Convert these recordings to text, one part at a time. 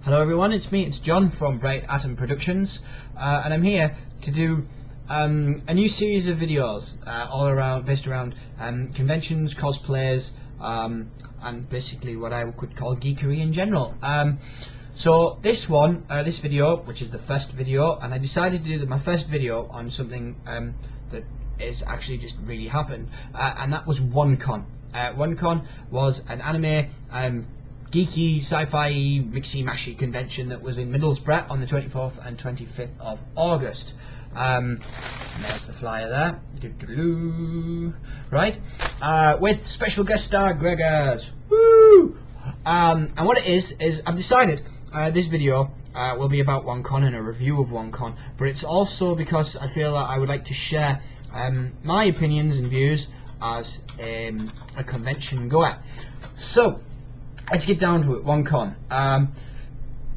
Hello everyone, it's me, it's John from Bright Atom Productions, and I'm here to do a new series of videos based around conventions, cosplays, and basically what I could call geekery in general. So this video, which is the first video, and I decided to do my first video on something that is actually just really happened, and that was OneCon. OneCon was an anime geeky, sci-fi, mixy-mashy convention that was in Middlesbrough on the 24th and 25th of August. And there's the flyer there. Right? With special guest star Gregors. Woo! And what it is I've decided this video will be about OneCon and a review of OneCon, but it's also because I feel that I would like to share my opinions and views as a convention goer. So, let's get down to it. OneCon.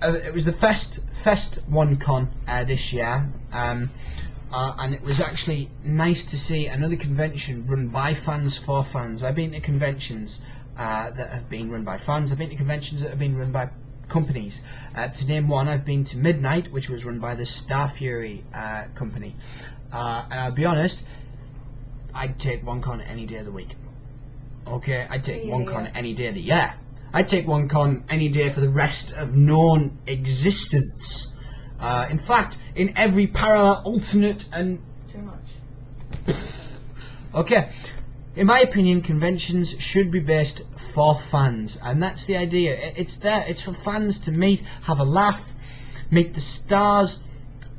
It was the first OneCon this year, and it was actually nice to see another convention run by fans for fans. I've been to conventions that have been run by fans. I've been to conventions that have been run by companies. To name one, I've been to Midnight, which was run by the Star Fury company. And I'll be honest, I'd take OneCon any day of the week. Okay, I'd take OneCon any day of the year. I'd take OneCon any day for the rest of known existence. In fact, in every parallel, alternate, and too much. Okay, in my opinion, conventions should be based for fans, and that's the idea. It's there. It's for fans to meet, have a laugh, meet the stars,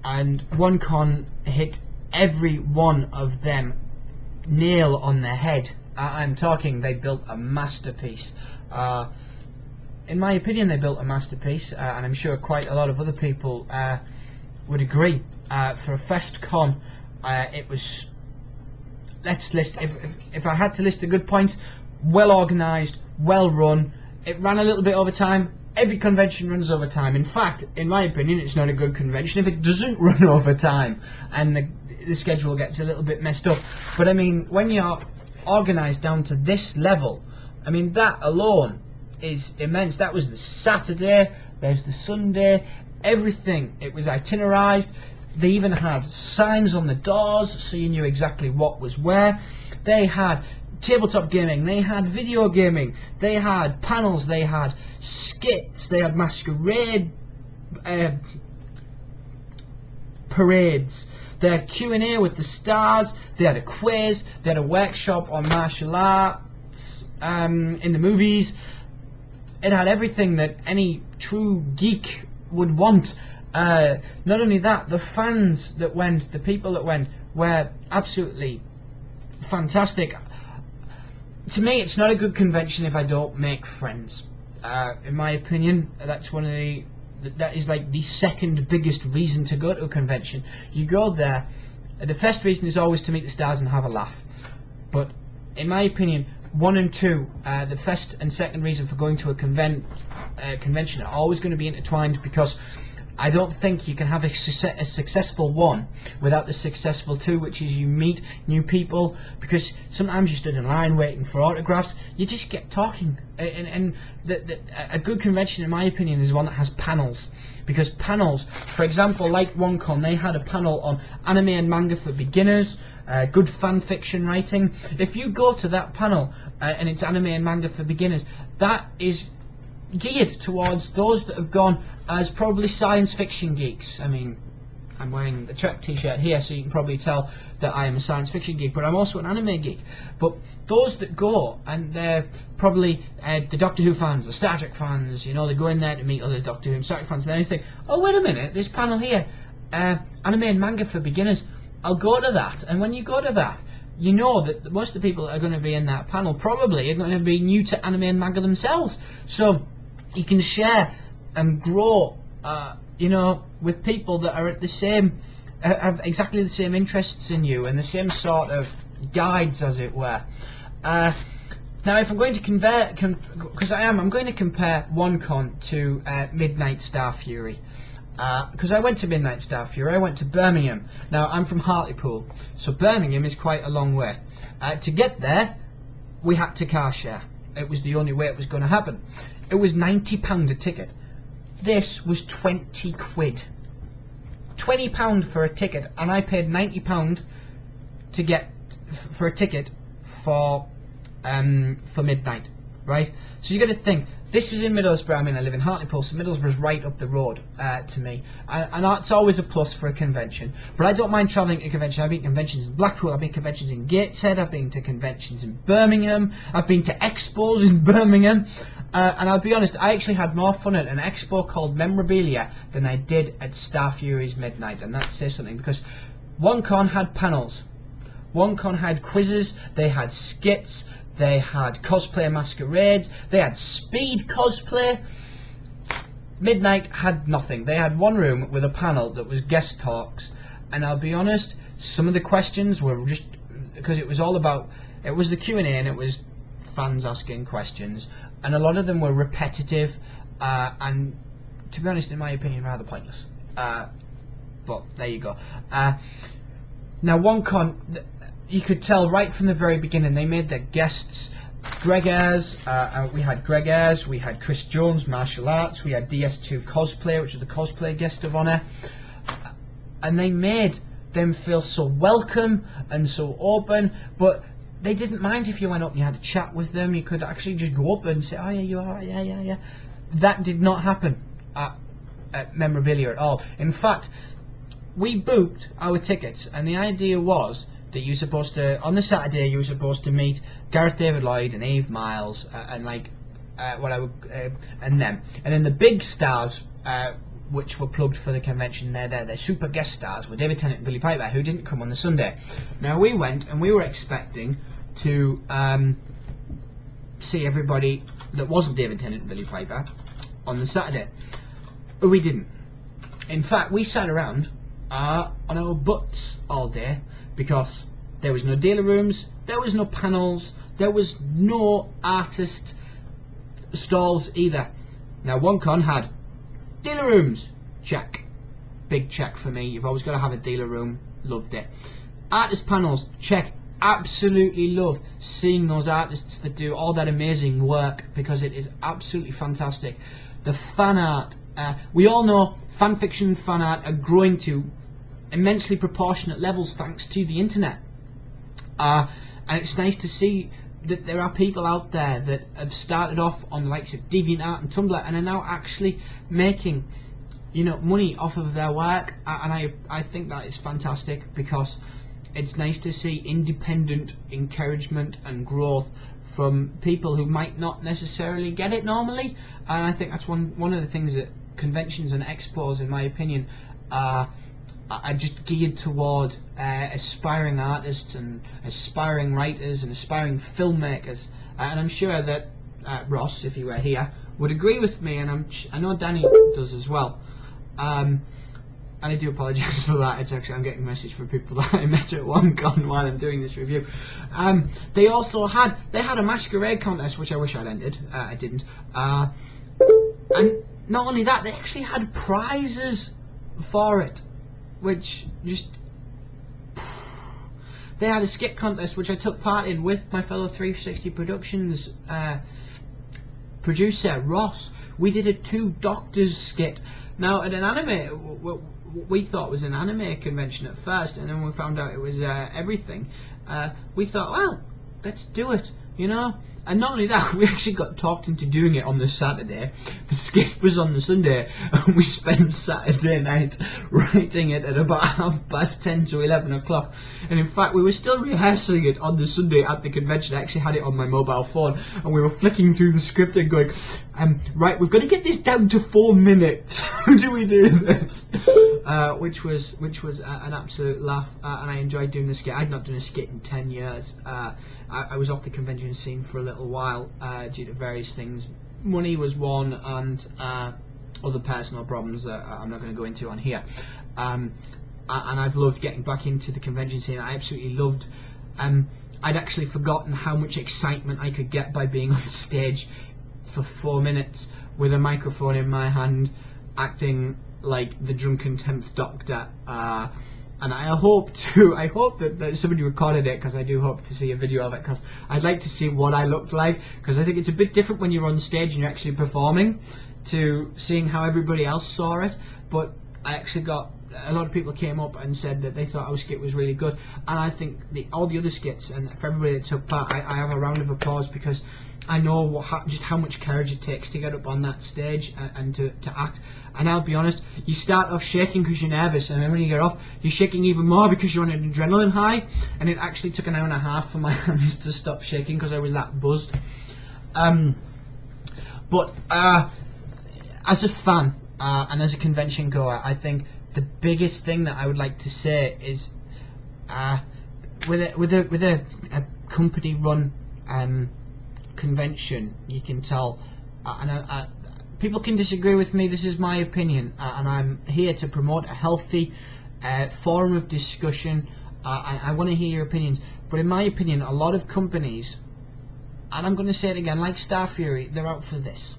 and OneCon hit every one of them nail on the head. I'm talking. They built a masterpiece. In my opinion, they built a masterpiece, and I'm sure quite a lot of other people would agree. For a first con, it was, let's list, if I had to list the good points, well organised, well run. It ran a little bit over time. Every convention runs over time. In fact, in my opinion, it's not a good convention if it doesn't run over time and the schedule gets a little bit messed up. But I mean, when you're organised down to this level, I mean, that alone is immense. That was the Saturday, there's the Sunday, everything. It was itinerized. They even had signs on the doors so you knew exactly what was where. They had tabletop gaming, they had video gaming, they had panels, they had skits, they had masquerade parades, they had Q&A with the stars, they had a quiz, they had a workshop on martial arts in the movies. It had everything that any true geek would want. Not only that, the fans that went, the people that went, were absolutely fantastic. To me, it's not a good convention if I don't make friends. In my opinion, that's that is like the second biggest reason to go to a convention. You go there, the first reason is always to meet the stars and have a laugh. But in my opinion, 1 and 2, the first and second reason for going to a convention are always going to be intertwined, because I don't think you can have a successful one without the successful 2, which is you meet new people, because sometimes you stood in line waiting for autographs, you just get talking, and a good convention in my opinion is one that has panels, because panels, for example, like OneCon, they had a panel on anime and manga for beginners, good fan fiction writing. If you go to that panel and it's anime and manga for beginners, that is geared towards those that have gone as probably science fiction geeks. I mean, I'm wearing the Trek t-shirt here, so you can probably tell that I am a science fiction geek, but I'm also an anime geek. But those that go, and they're probably the Doctor Who fans, the Star Trek fans, you know, they go in there to meet other Doctor Who and Star Trek fans, and then they think, oh wait a minute, this panel here, anime and manga for beginners, I'll go to that. And when you go to that, you know that most of the people that are going to be in that panel probably are going to be new to anime and manga themselves. So you can share and grow, you know, with people that are at the same, have exactly the same interests in you and the same sort of guides, as it were. Now, if I'm going to I'm going to compare OneCon to Midnight Star Fury. Because I went to Midnight Star Fury, I went to Birmingham. Now, I'm from Hartlepool, so Birmingham is quite a long way. To get there, we had to car share. It was the only way it was going to happen. It was £90 a ticket. this was 20 quid. £20 for a ticket, and I paid £90 to get for a ticket for midnight, right? So you got to think, this was in Middlesbrough. I mean, I live in Hartlepool, so Middlesbrough's right up the road to me, and it's always a plus for a convention. But I don't mind travelling to conventions. I've been to conventions in Blackpool, I've been to conventions in Gateshead, I've been to conventions in Birmingham, I've been to expos in Birmingham, and I'll be honest, I actually had more fun at an expo called Memorabilia than I did at Star Fury's Midnight, and that says something, because one con had panels, one con had quizzes, they had skits, they had cosplay masquerades, they had speed cosplay. Midnight had nothing. They had one room with a panel that was guest talks, and I'll be honest, some of the questions were just, because it was all about, it was the Q&A and it was fans asking questions, and a lot of them were repetitive, and to be honest, in my opinion, rather pointless. But there you go. Now one con, you could tell right from the very beginning, they made their guests Greg Ayres, we had Greg Ayres, we had Chris Jones, martial arts, we had DS2 cosplay, which is the cosplay guest of honour, and they made them feel so welcome and so open, but they didn't mind if you went up and you had a chat with them. You could actually just go up and say, oh yeah, you are, yeah. That did not happen at Memorabilia at all. In fact, we booked our tickets, and the idea was that you were supposed to, on the Saturday, you were supposed to meet Gareth David Lloyd and Eve Miles and like and them, and then the big stars which were plugged for the convention. They're super guest stars were David Tennant and Billy Piper, who didn't come on the Sunday. Now we went and we were expecting to see everybody that wasn't David Tennant and Billy Piper on the Saturday, but we didn't. In fact, we sat around on our butts all day, because there was no dealer rooms, there was no panels, there was no artist stalls either. Now one con had dealer rooms, check, big check for me, you've always got to have a dealer room, loved it. Artist panels, check, absolutely love seeing those artists that do all that amazing work, because it is absolutely fantastic. The fan art, we all know fan fiction and fan art are growing to immensely proportionate levels thanks to the internet, and it's nice to see that there are people out there that have started off on the likes of DeviantArt and Tumblr and are now actually making, you know, money off of their work, and I think that is fantastic, because it's nice to see independent encouragement and growth from people who might not necessarily get it normally, and I think that's one of the things that conventions and expos, in my opinion, are just geared toward aspiring artists and aspiring writers and aspiring filmmakers, and I'm sure that Ross, if he were here, would agree with me, and I know Danny does as well. And I do apologise for that. It's actually, I'm getting a message from people that I met at one con while I'm doing this review. They also had a masquerade contest, which I wish I'd entered. I didn't. And not only that, they actually had prizes for it, which just, they had a skit contest which I took part in with my fellow 360 Productions producer Ross. We did a 2 Doctors skit. Now at an anime, what we thought was an anime convention at first, and then we found out it was everything, we thought, well, let's do it, you know. And not only that, we actually got talked into doing it on the Saturday. The skit was on the Sunday, and we spent Saturday night writing it at about 10:30 to 11 o'clock. And in fact, we were still rehearsing it on the Sunday at the convention. I actually had it on my mobile phone, and we were flicking through the script and going, right, we've got to get this down to 4 minutes. How do we do this? Which was an absolute laugh, and I enjoyed doing the skit. I'd not done a skit in 10 years. I was off the convention scene for a little while due to various things. Money was one, and other personal problems that I'm not going to go into on here. And I've loved getting back into the convention scene. I absolutely loved. I'd actually forgotten how much excitement I could get by being on stage for 4 minutes with a microphone in my hand, acting like the drunken 10th Doctor, and I hope that somebody recorded it, because I do hope to see a video of it, because I'd like to see what I looked like, because I think it's a bit different when you're on stage and you're actually performing to seeing how everybody else saw it. But I actually got a lot of people came up and said that they thought our skit was really good, and I think all the other skits, and for everybody that took part, I have a round of applause, because I know just how much courage it takes to get up on that stage and to act. And I'll be honest, you start off shaking because you're nervous, and then when you get off, you're shaking even more because you're on an adrenaline high. And it actually took an hour and a half for my hands to stop shaking because I was that buzzed. But as a fan and as a convention goer, I think the biggest thing that I would like to say is with a company-run convention, you can tell, and people can disagree with me. This is my opinion, and I'm here to promote a healthy forum of discussion. I want to hear your opinions, but in my opinion, a lot of companies, and I'm going to say it again, like Star Fury, they're out for this.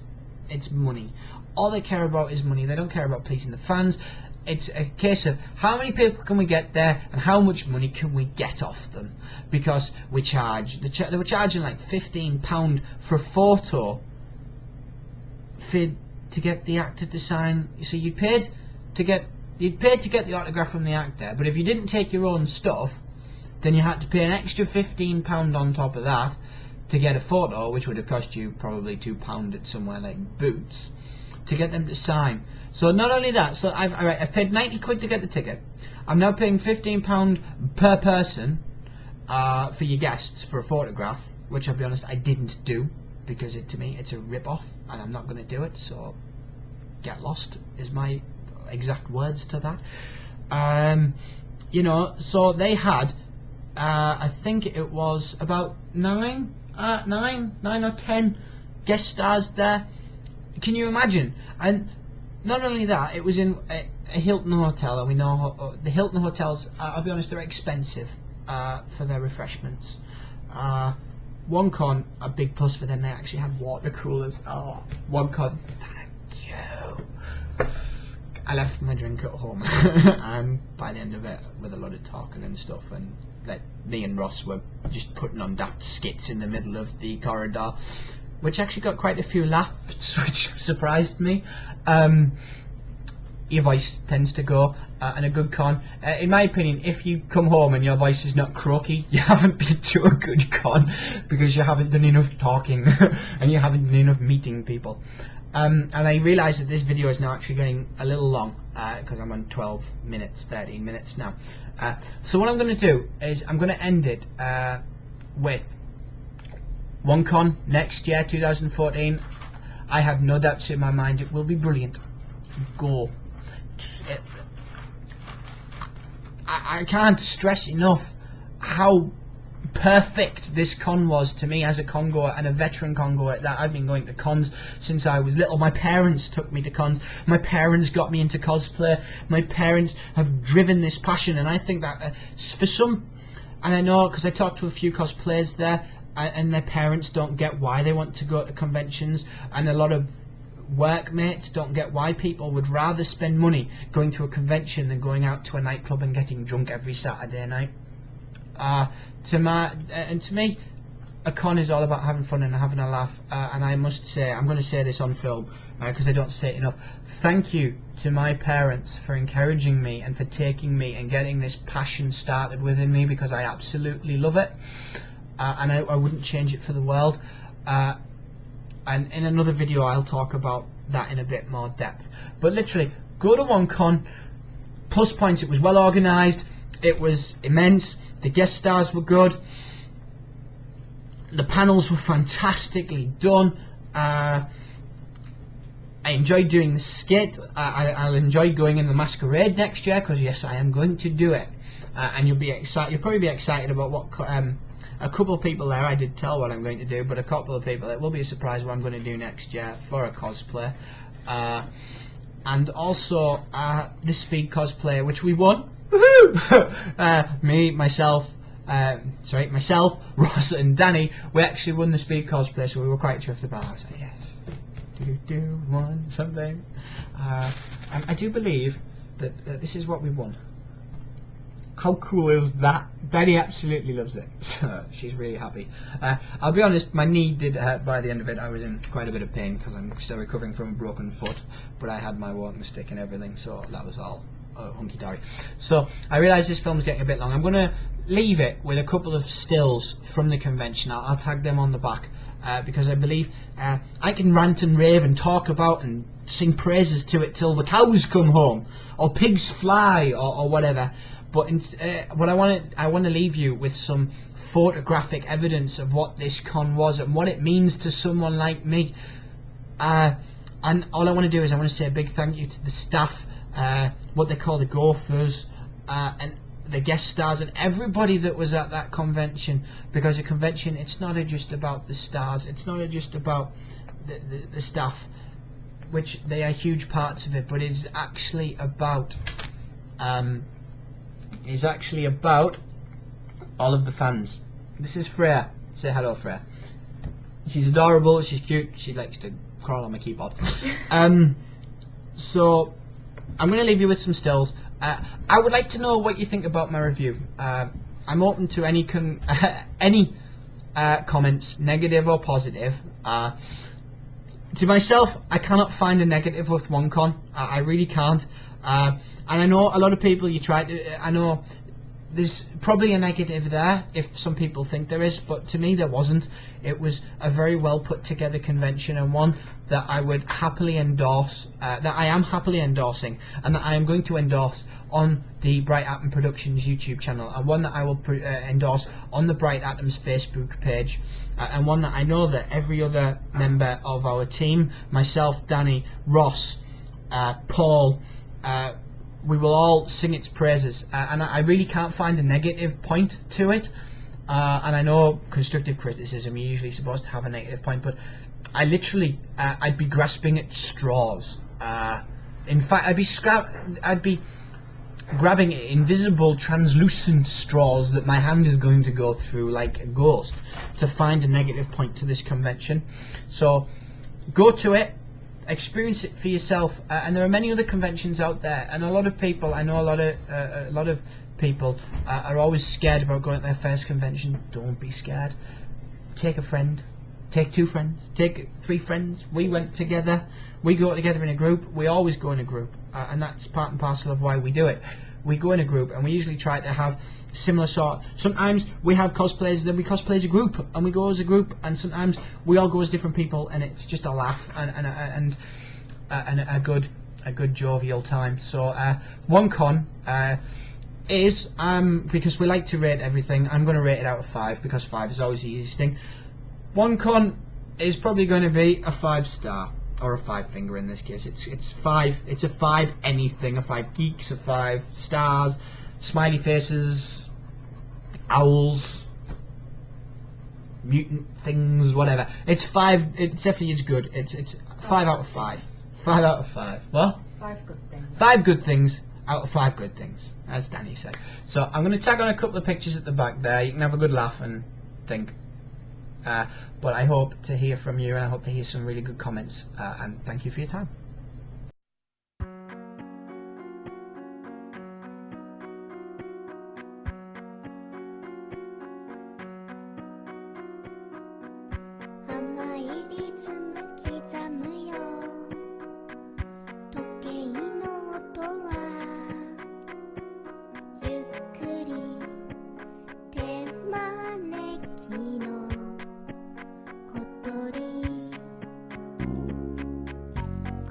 It's money. All they care about is money. They don't care about pleasing the fans. It's a case of how many people can we get there and how much money can we get off them, because we charge. They were charging like £15 for a photo to get the actor to sign. So you paid to get the autograph from the actor, but if you didn't take your own stuff, then you had to pay an extra £15 on top of that to get a photo, which would have cost you probably £2 at somewhere like Boots, to get them to sign. So not only that, so I've paid 90 quid to get the ticket. I'm now paying £15 per person for your guests for a photograph, which I'll be honest, I didn't do, because to me it's a rip-off and I'm not going to do it. So get lost is my exact words to that. You know, so they had I think it was about 9 or 10 guest stars there. Can you imagine? And not only that, it was in a Hilton hotel, and we know the Hilton hotels, I'll be honest, they're expensive for their refreshments. One con, a big plus for them, they actually had water coolers. Oh, one con, thank you. I left my drink at home, and by the end of it, with a lot of talking and stuff, and like me and Ross were just putting on daft skits in the middle of the corridor, which actually got quite a few laughs, which surprised me. Your voice tends to go, and a good con, in my opinion, if you come home and your voice is not croaky, you haven't been to a good con, because you haven't done enough talking and you haven't done enough meeting people. And I realise that this video is now actually getting a little long, because I'm on 12 minutes, 13 minutes now. So what I'm going to do is I'm going to end it with one con next year, 2014. I have no doubts in my mind it will be brilliant. Go. I can't stress enough how perfect this con was to me as a con goer and a veteran con goer. That I've been going to cons since I was little. My parents took me to cons. My parents got me into cosplay. My parents have driven this passion, and I think that for some, and I know because I talked to a few cosplayers there, and their parents don't get why they want to go to conventions, and a lot of workmates don't get why people would rather spend money going to a convention than going out to a nightclub and getting drunk every Saturday night. To me, a con is all about having fun and having a laugh, and I must say, I'm going to say this on film because I don't say it enough, thank you to my parents for encouraging me and for taking me and getting this passion started within me, because I absolutely love it, and I wouldn't change it for the world. And in another video I'll talk about that in a bit more depth. But literally, go to one con. Plus points, it was well organised, it was immense, the guest stars were good, the panels were fantastically done. I enjoyed doing the skit. I'll enjoy going in the masquerade next year, because yes, I am going to do it. And you'll be excited. You'll probably be excited about what a couple of people there, I did tell what I'm going to do, but a couple of people, it will be a surprise what I'm going to do next year for a cosplay. And also the speed cosplay, which we won. Woohoo! Myself, Ross and Danny, we actually won the speed cosplay, so we were quite chuffed about it. I was like, yes, won something. And I do believe that this is what we won. How cool is that? Danny absolutely loves it. So she's really happy. I'll be honest, my knee did hurt by the end of it. I was in quite a bit of pain because I'm still recovering from a broken foot, but I had my walking stick and everything, so that was all hunky-dory. So I realise this film's getting a bit long. I'm going to leave it with a couple of stills from the convention. I'll tag them on the back because I believe I can rant and rave and talk about and sing praises to it till the cows come home or pigs fly or whatever. But what I want to leave you with some photographic evidence of what this con was and what it means to someone like me. And all I want to do is I want to say a big thank you to the staff, what they call the gophers, and the guest stars and everybody that was at that convention, because a convention, it's not just about the stars, it's not just about the staff, which they are huge parts of it, but it's actually about all of the fans. This is Freya. Say hello, Freya. She's adorable, she's cute, she likes to crawl on my keyboard. So I'm going to leave you with some stills. I would like to know what you think about my review. I'm open to any comments, negative or positive. To myself, I cannot find a negative with OneCon. I really can't. And I know a lot of people, I know there's probably a negative there, if some people think there is, but to me there wasn't. It was a very well put together convention, and one that I would happily endorse, that I am happily endorsing, and that I am going to endorse on the Bright Atom Productions YouTube channel, and one that I will endorse on the Bright Atoms Facebook page, and one that I know that every other member of our team, myself, Danny, Ross, Paul, we will all sing its praises, and I really can't find a negative point to it. And I know constructive criticism, you're usually supposed to have a negative point, but I literally, I'd be grasping at straws. In fact, I'd be grabbing invisible, translucent straws that my hand is going to go through like a ghost to find a negative point to this convention. So go to it, experience it for yourself, and there are many other conventions out there, and a lot of people, I know a lot of people are always scared about going to their first convention. Don't be scared. Take a friend, take 2 friends, take 3 friends. We went together, we go together in a group, we always go in a group, and that's part and parcel of why we do it. We go in a group, and we usually try to have similar sort. Sometimes we have cosplayers, then we cosplay as a group, and we go as a group, and sometimes we all go as different people, and it's just a laugh and a good jovial time. So OneCon is, because we like to rate everything, I'm going to rate it out of 5, because 5 is always the easiest thing. OneCon is probably going to be a 5-star, or a 5 finger in this case. It's 5. It's a 5 anything, a 5 geeks, a 5 stars, smiley faces, owls, mutant things, whatever. It's 5. It definitely is good. It's 5 out of 5. 5 out of 5. What? 5 good things. 5 good things out of 5 good things, as Danny said. So I'm going to tag on a couple of pictures at the back there. You can have a good laugh and think. But I hope to hear from you, and I hope to hear some really good comments, and thank you for your time.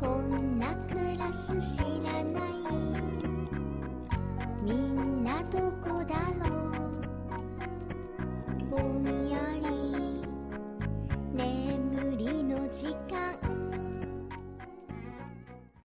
こんなクラス知ら